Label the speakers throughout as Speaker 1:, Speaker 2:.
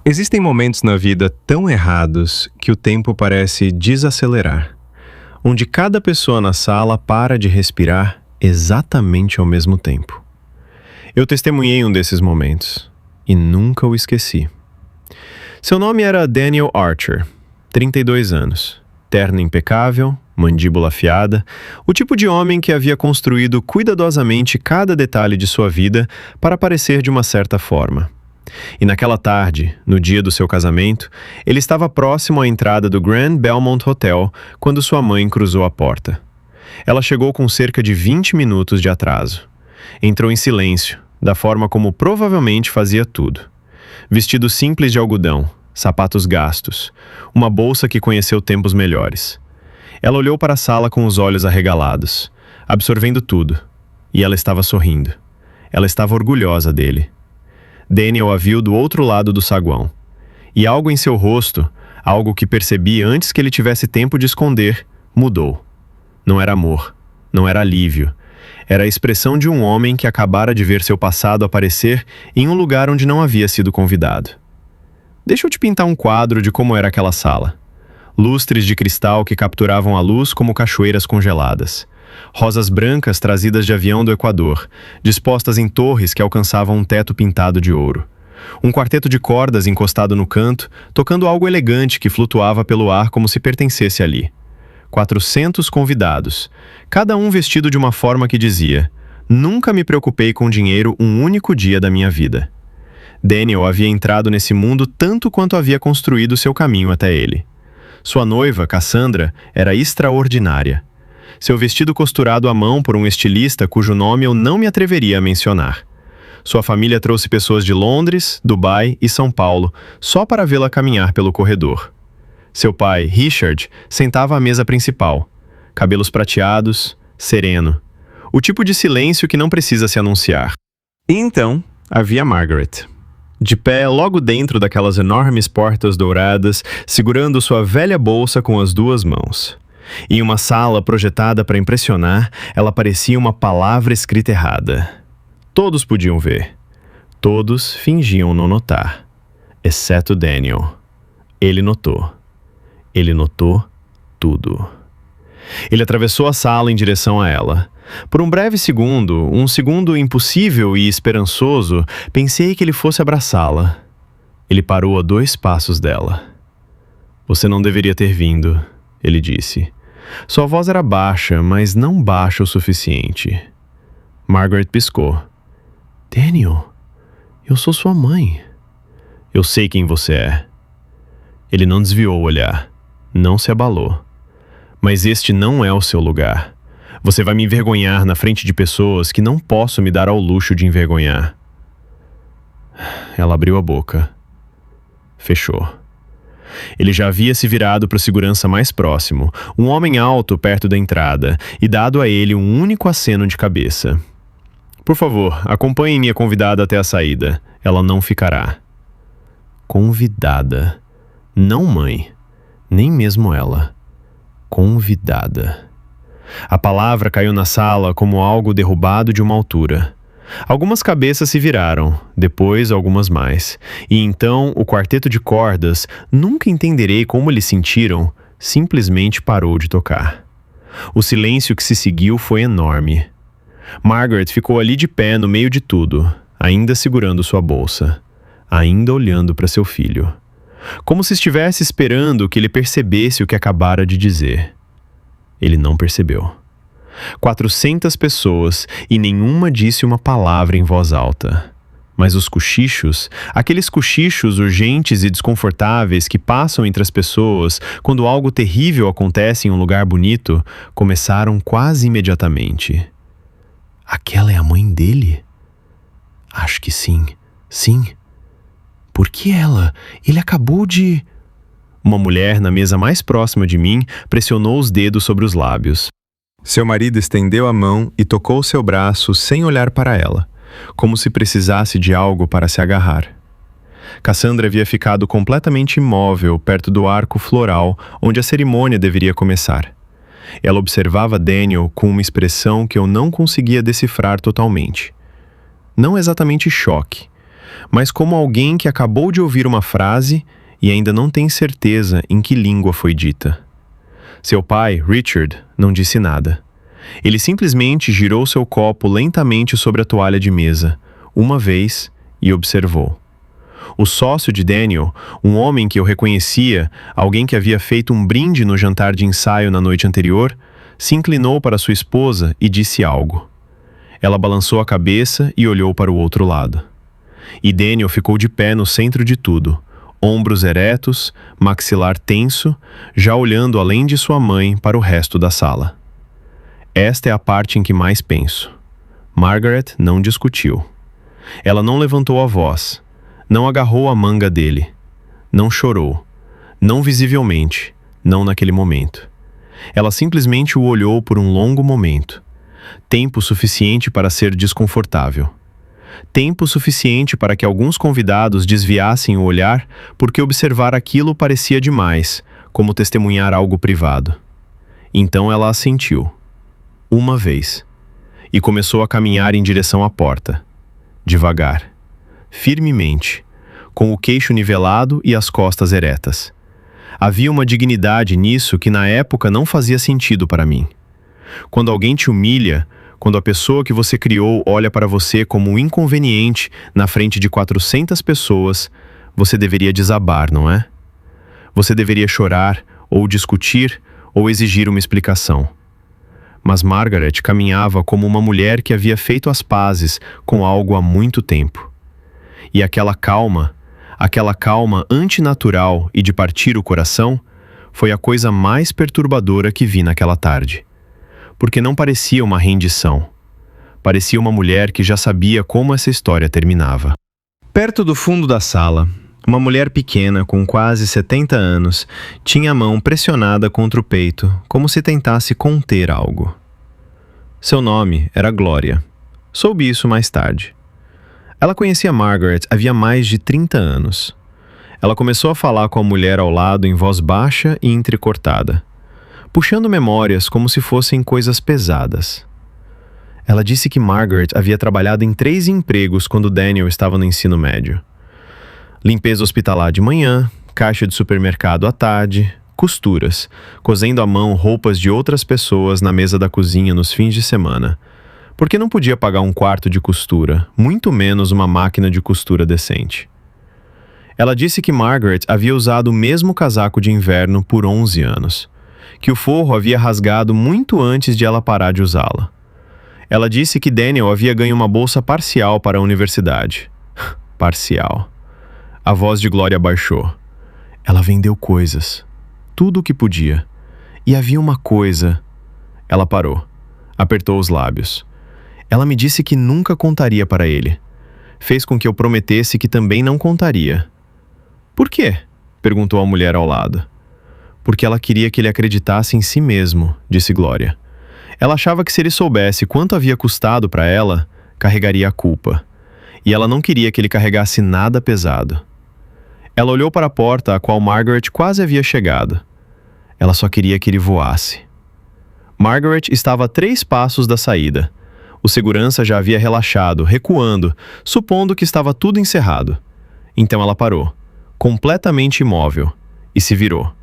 Speaker 1: Existem momentos na vida tão errados que o tempo parece desacelerar, onde cada pessoa na sala para de respirar exatamente ao mesmo tempo. Eu testemunhei um desses momentos e nunca o esqueci. Seu nome era Daniel Archer, 32 anos, terno impecável, mandíbula afiada, o tipo de homem que havia construído cuidadosamente cada detalhe de sua vida para parecer de uma certa forma. E naquela tarde, no dia do seu casamento, ele estava próximo à entrada do Grand Belmont Hotel quando sua mãe cruzou a porta. Ela chegou com cerca de 20 minutos de atraso. Entrou em silêncio, da forma como provavelmente fazia tudo. Vestido simples de algodão, sapatos gastos, uma bolsa que conheceu tempos melhores. Ela olhou para a sala com os olhos arregalados, absorvendo tudo, e ela estava sorrindo. Ela estava orgulhosa dele. Daniel a viu do outro lado do saguão. E algo em seu rosto, algo que percebi antes que ele tivesse tempo de esconder, mudou. Não era amor, não era alívio. Era a expressão de um homem que acabara de ver seu passado aparecer em um lugar onde não havia sido convidado. Deixa eu te pintar um quadro de como era aquela sala. Lustres de cristal que capturavam a luz como cachoeiras congeladas. Rosas brancas trazidas de avião do Equador, dispostas em torres que alcançavam um teto pintado de ouro. Um quarteto de cordas encostado no canto, tocando algo elegante que flutuava pelo ar como se pertencesse ali. 400 convidados, cada um vestido de uma forma que dizia: "Nunca me preocupei com dinheiro um único dia da minha vida." Daniel havia entrado nesse mundo tanto quanto havia construído seu caminho até ele. Sua noiva, Cassandra, era extraordinária. Seu vestido costurado à mão por um estilista cujo nome eu não me atreveria a mencionar. Sua família trouxe pessoas de Londres, Dubai e São Paulo só para vê-la caminhar pelo corredor. Seu pai, Richard, sentava à mesa principal. Cabelos prateados, sereno. O tipo de silêncio que não precisa se anunciar. E então, havia Margaret. De pé logo dentro daquelas enormes portas douradas, segurando sua velha bolsa com as duas mãos. Em uma sala projetada para impressionar, ela parecia uma palavra escrita errada. Todos podiam ver. Todos fingiam não notar. Exceto Daniel. Ele notou. Ele notou tudo. Ele atravessou a sala em direção a ela. Por um breve segundo, um segundo impossível e esperançoso, pensei que ele fosse abraçá-la. Ele parou a 2 passos dela. "Você não deveria ter vindo", ele disse. Sua voz era baixa, mas não baixa o suficiente. Margaret piscou. "Daniel, eu sou sua mãe." "Eu sei quem você é." Ele não desviou o olhar, não se abalou. "Mas este não é o seu lugar. Você vai me envergonhar na frente de pessoas que não posso me dar ao luxo de envergonhar." Ela abriu a boca. Fechou. Ele já havia se virado para o segurança mais próximo, um homem alto perto da entrada, e dado a ele um único aceno de cabeça. "Por favor, acompanhe minha convidada até a saída. Ela não ficará." Convidada. Não mãe. Nem mesmo ela. Convidada. A palavra caiu na sala como algo derrubado de uma altura. Algumas cabeças se viraram, depois algumas mais. E então o quarteto de cordas, nunca entenderei como eles sentiram, simplesmente parou de tocar. O silêncio que se seguiu foi enorme. Margaret ficou ali de pé no meio de tudo, ainda segurando sua bolsa, ainda olhando para seu filho. Como se estivesse esperando que ele percebesse o que acabara de dizer. Ele não percebeu. 400 pessoas e nenhuma disse uma palavra em voz alta. Mas os cochichos, aqueles cochichos urgentes e desconfortáveis que passam entre as pessoas quando algo terrível acontece em um lugar bonito, começaram quase imediatamente. "Aquela é a mãe dele?" "Acho que sim. Sim." "Por que ela? Ele acabou de..." Uma mulher na mesa mais próxima de mim pressionou os dedos sobre os lábios. Seu marido estendeu a mão e tocou seu braço sem olhar para ela, como se precisasse de algo para se agarrar. Cassandra havia ficado completamente imóvel perto do arco floral onde a cerimônia deveria começar. Ela observava Daniel com uma expressão que eu não conseguia decifrar totalmente. Não exatamente choque, mas como alguém que acabou de ouvir uma frase e ainda não tem certeza em que língua foi dita. Seu pai, Richard, não disse nada. Ele simplesmente girou seu copo lentamente sobre a toalha de mesa, uma vez, e observou. O sócio de Daniel, um homem que eu reconhecia, alguém que havia feito um brinde no jantar de ensaio na noite anterior, se inclinou para sua esposa e disse algo. Ela balançou a cabeça e olhou para o outro lado. E Daniel ficou de pé no centro de tudo, ombros eretos, maxilar tenso, já olhando além de sua mãe para o resto da sala. Esta é a parte em que mais penso. Margaret não discutiu. Ela não levantou a voz, não agarrou a manga dele, não chorou, não visivelmente, não naquele momento. Ela simplesmente o olhou por um longo momento. Tempo suficiente para ser desconfortável. Tempo suficiente para que alguns convidados desviassem o olhar porque observar aquilo parecia demais, como testemunhar algo privado. Então ela assentiu. Uma vez. E começou a caminhar em direção à porta. Devagar. Firmemente. Com o queixo nivelado e as costas eretas. Havia uma dignidade nisso que na época não fazia sentido para mim. Quando alguém te humilha, quando a pessoa que você criou olha para você como um inconveniente na frente de 400 pessoas, você deveria desabar, não é? Você deveria chorar, ou discutir, ou exigir uma explicação. Mas Margaret caminhava como uma mulher que havia feito as pazes com algo há muito tempo. E aquela calma antinatural e de partir o coração, foi a coisa mais perturbadora que vi naquela tarde. Porque não parecia uma rendição. Parecia uma mulher que já sabia como essa história terminava. Perto do fundo da sala, uma mulher pequena com quase 70 anos tinha a mão pressionada contra o peito, como se tentasse conter algo. Seu nome era Glória. Soube isso mais tarde. Ela conhecia Margaret havia mais de 30 anos. Ela começou a falar com a mulher ao lado em voz baixa e entrecortada, puxando memórias como se fossem coisas pesadas. Ela disse que Margaret havia trabalhado em 3 empregos quando Daniel estava no ensino médio. Limpeza hospitalar de manhã, caixa de supermercado à tarde, costuras, cosendo à mão roupas de outras pessoas na mesa da cozinha nos fins de semana, porque não podia pagar um quarto de costura, muito menos uma máquina de costura decente. Ela disse que Margaret havia usado o mesmo casaco de inverno por 11 anos, que o forro havia rasgado muito antes de ela parar de usá-la. Ela disse que Daniel havia ganho uma bolsa parcial para a universidade. Parcial. A voz de Glória baixou. Ela vendeu coisas. Tudo o que podia. E havia uma coisa... Ela parou. Apertou os lábios. Ela me disse que nunca contaria para ele. Fez com que eu prometesse que também não contaria. Por quê? Perguntou a mulher ao lado. Porque ela queria que ele acreditasse em si mesmo, disse Glória. Ela achava que se ele soubesse quanto havia custado para ela, carregaria a culpa. E ela não queria que ele carregasse nada pesado. Ela olhou para a porta a qual Margaret quase havia chegado. Ela só queria que ele voasse. Margaret estava a 3 passos da saída. O segurança já havia relaxado, recuando, supondo que estava tudo encerrado. Então ela parou, completamente imóvel, e se virou.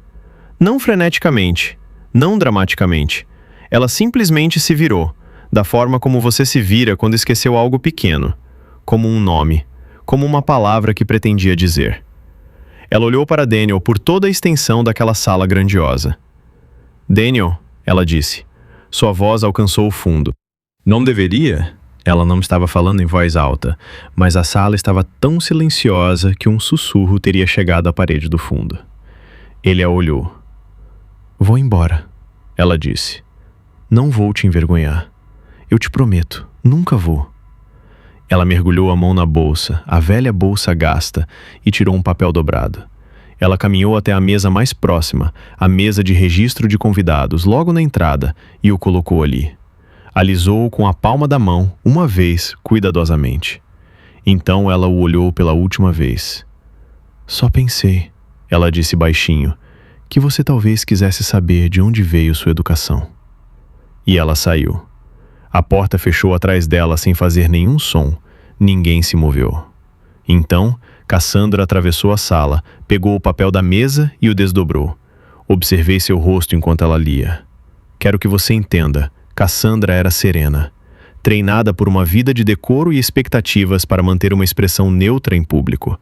Speaker 1: Não freneticamente, não dramaticamente. Ela simplesmente se virou, da forma como você se vira quando esqueceu algo pequeno, como um nome, como uma palavra que pretendia dizer. Ela olhou para Daniel por toda a extensão daquela sala grandiosa. Daniel, ela disse. Sua voz alcançou o fundo. Não deveria? Ela não estava falando em voz alta, mas a sala estava tão silenciosa que um sussurro teria chegado à parede do fundo. Ele a olhou. Vou embora, ela disse. Não vou te envergonhar. Eu te prometo, nunca vou. Ela mergulhou a mão na bolsa, a velha bolsa gasta, e tirou um papel dobrado. Ela caminhou até a mesa mais próxima, a mesa de registro de convidados, logo na entrada, e o colocou ali. Alisou-o com a palma da mão, uma vez, cuidadosamente. Então ela o olhou pela última vez. Só pensei, ela disse baixinho, que você talvez quisesse saber de onde veio sua educação. E ela saiu. A porta fechou atrás dela sem fazer nenhum som. Ninguém se moveu. Então, Cassandra atravessou a sala, pegou o papel da mesa e o desdobrou. Observei seu rosto enquanto ela lia. Quero que você entenda, Cassandra era serena, treinada por uma vida de decoro e expectativas para manter uma expressão neutra em público.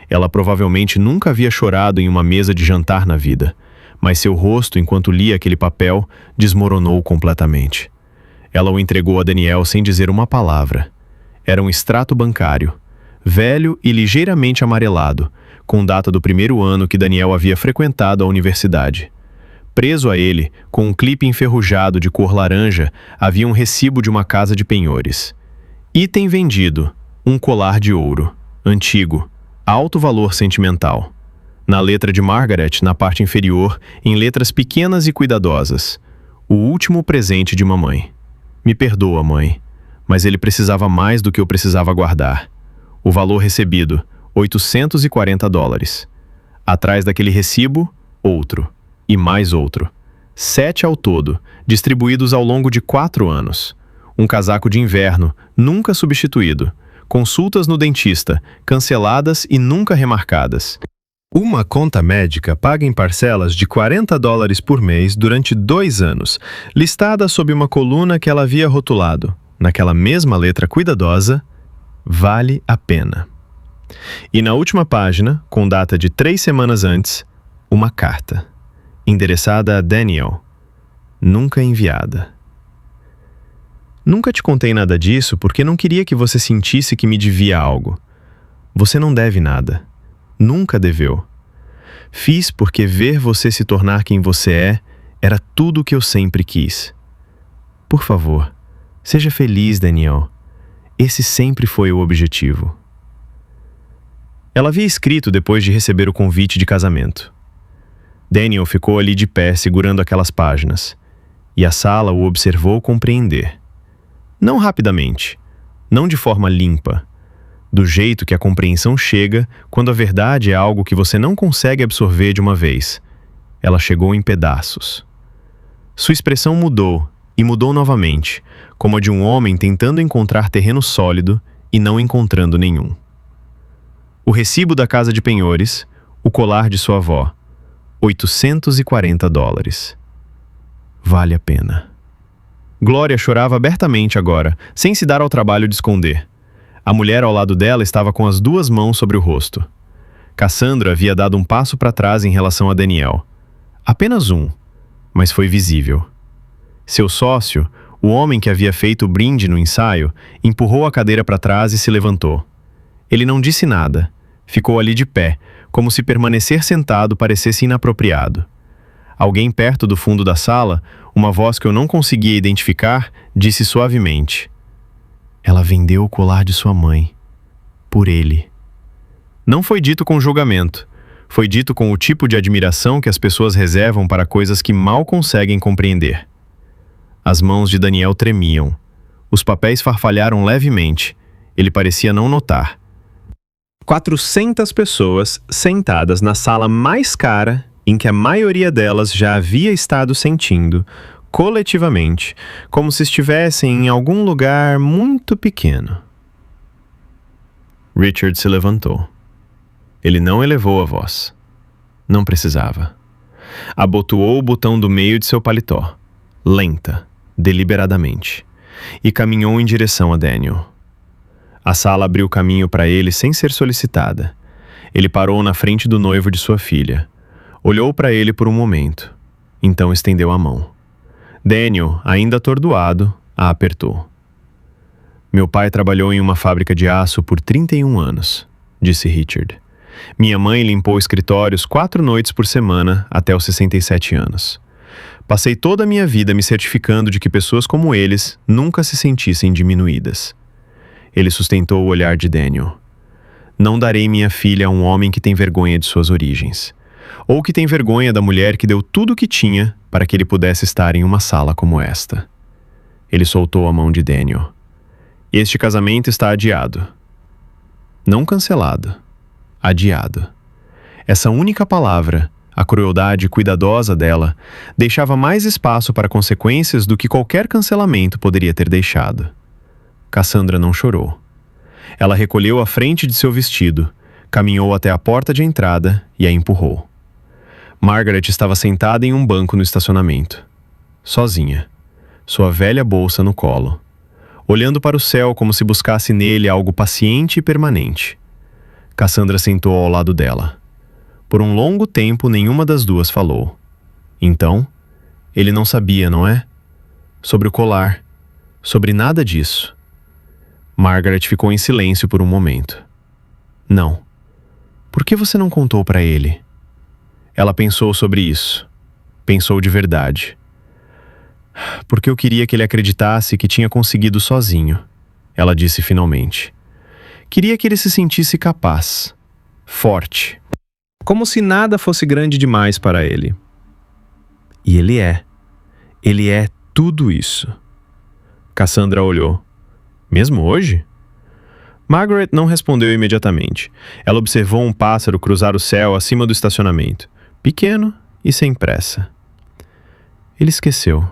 Speaker 1: Ela provavelmente nunca havia chorado em uma mesa de jantar na vida, mas seu rosto, enquanto lia aquele papel, desmoronou completamente. Ela o entregou a Daniel sem dizer uma palavra. Era um extrato bancário, velho e ligeiramente amarelado, com data do primeiro ano que Daniel havia frequentado a universidade. Preso a ele, com um clipe enferrujado de cor laranja, havia um recibo de uma casa de penhores. Item vendido: um colar de ouro, antigo, alto valor sentimental. Na letra de Margaret, na parte inferior, em letras pequenas e cuidadosas: o último presente de mamãe. Me perdoa, mãe, mas ele precisava mais do que eu precisava guardar. O valor recebido: $840. Atrás daquele recibo, outro. E mais outro. 7 ao todo, distribuídos ao longo de 4 anos. Um casaco de inverno, nunca substituído. Consultas no dentista, canceladas e nunca remarcadas. Uma conta médica paga em parcelas de $40 por mês durante 2 anos, listada sob uma coluna que ela havia rotulado, naquela mesma letra cuidadosa: vale a pena. E na última página, com data de 3 semanas antes, uma carta, endereçada a Daniel, nunca enviada. Nunca te contei nada disso porque não queria que você sentisse que me devia algo. Você não deve nada. Nunca deveu. Fiz porque ver você se tornar quem você é era tudo o que eu sempre quis. Por favor, seja feliz, Daniel. Esse sempre foi o objetivo. Ela havia escrito depois de receber o convite de casamento. Daniel ficou ali de pé segurando aquelas páginas, e a sala o observou compreender. Não rapidamente, não de forma limpa, do jeito que a compreensão chega quando a verdade é algo que você não consegue absorver de uma vez. Ela chegou em pedaços. Sua expressão mudou, e mudou novamente, como a de um homem tentando encontrar terreno sólido e não encontrando nenhum. O recibo da casa de penhores, o colar de sua avó, $840. Vale a pena. Glória chorava abertamente agora, sem se dar ao trabalho de esconder. A mulher ao lado dela estava com as 2 mãos sobre o rosto. Cassandra havia dado um passo para trás em relação a Daniel. Apenas um, mas foi visível. Seu sócio, o homem que havia feito o brinde no ensaio, empurrou a cadeira para trás e se levantou. Ele não disse nada. Ficou ali de pé, como se permanecer sentado parecesse inapropriado. Alguém perto do fundo da sala, uma voz que eu não conseguia identificar, disse suavemente: ela vendeu o colar de sua mãe. Por ele. Não foi dito com julgamento. Foi dito com o tipo de admiração que as pessoas reservam para coisas que mal conseguem compreender. As mãos de Daniel tremiam. Os papéis farfalharam levemente. Ele parecia não notar. 400 pessoas sentadas na sala mais cara, em que a maioria delas já havia estado sentindo, coletivamente, como se estivessem em algum lugar muito pequeno. Richard se levantou. Ele não elevou a voz. Não precisava. Abotoou o botão do meio de seu paletó, lenta, deliberadamente, e caminhou em direção a Daniel. A sala abriu caminho para ele sem ser solicitada. Ele parou na frente do noivo de sua filha. Olhou para ele por um momento. Então estendeu a mão. Daniel, ainda atordoado, a apertou. Meu pai trabalhou em uma fábrica de aço por 31 anos, disse Richard. Minha mãe limpou escritórios 4 noites por semana até os 67 anos. Passei toda a minha vida me certificando de que pessoas como eles nunca se sentissem diminuídas. Ele sustentou o olhar de Daniel. Não darei minha filha a um homem que tem vergonha de suas origens, ou que tem vergonha da mulher que deu tudo o que tinha para que ele pudesse estar em uma sala como esta. Ele soltou a mão de Daniel. Este casamento está adiado. Não cancelado. Adiado. Essa única palavra, a crueldade cuidadosa dela, deixava mais espaço para consequências do que qualquer cancelamento poderia ter deixado. Cassandra não chorou. Ela recolheu a frente de seu vestido, caminhou até a porta de entrada e a empurrou. Margaret estava sentada em um banco no estacionamento, sozinha, sua velha bolsa no colo, olhando para o céu como se buscasse nele algo paciente e permanente. Cassandra sentou ao lado dela. Por um longo tempo, nenhuma das duas falou. Então, ele não sabia, não é? Sobre o colar, sobre nada disso. Margaret ficou em silêncio por um momento. Não. Por que você não contou para ele? Ela pensou sobre isso. Pensou de verdade. Porque eu queria que ele acreditasse que tinha conseguido sozinho, ela disse finalmente. Queria que ele se sentisse capaz, forte, como se nada fosse grande demais para ele. E ele é. Ele é tudo isso. Cassandra olhou. Mesmo hoje? Margaret não respondeu imediatamente. Ela observou um pássaro cruzar o céu acima do estacionamento, pequeno e sem pressa. Ele esqueceu,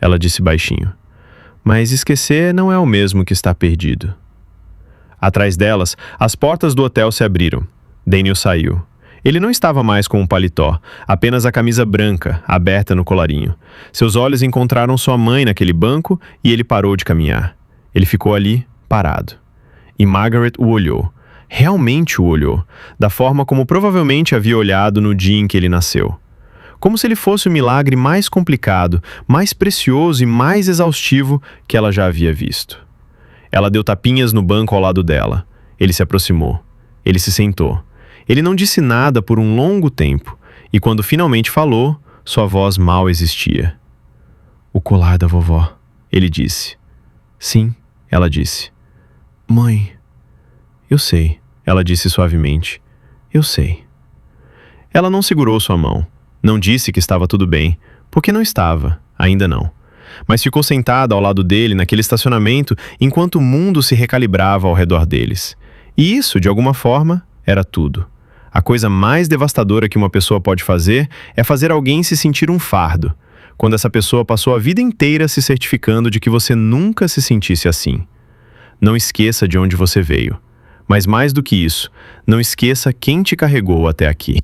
Speaker 1: ela disse baixinho. Mas esquecer não é o mesmo que estar perdido. Atrás delas, as portas do hotel se abriram. Daniel saiu. Ele não estava mais com um paletó, apenas a camisa branca, aberta no colarinho. Seus olhos encontraram sua mãe naquele banco e ele parou de caminhar. Ele ficou ali, parado. E Margaret o olhou. Realmente o olhou, da forma como provavelmente havia olhado no dia em que ele nasceu. Como se ele fosse o milagre mais complicado, mais precioso e mais exaustivo que ela já havia visto. Ela deu tapinhas no banco ao lado dela. Ele se aproximou. Ele se sentou. Ele não disse nada por um longo tempo, e quando finalmente falou, sua voz mal existia. O colar da vovó, ele disse. Sim, ela disse. Mãe, eu sei, ela disse suavemente. Eu sei. Ela não segurou sua mão. Não disse que estava tudo bem, porque não estava, ainda não. Mas ficou sentada ao lado dele naquele estacionamento enquanto o mundo se recalibrava ao redor deles. E isso, de alguma forma, era tudo. A coisa mais devastadora que uma pessoa pode fazer é fazer alguém se sentir um fardo, quando essa pessoa passou a vida inteira se certificando de que você nunca se sentisse assim. Não esqueça de onde você veio. Mas mais do que isso, não esqueça quem te carregou até aqui.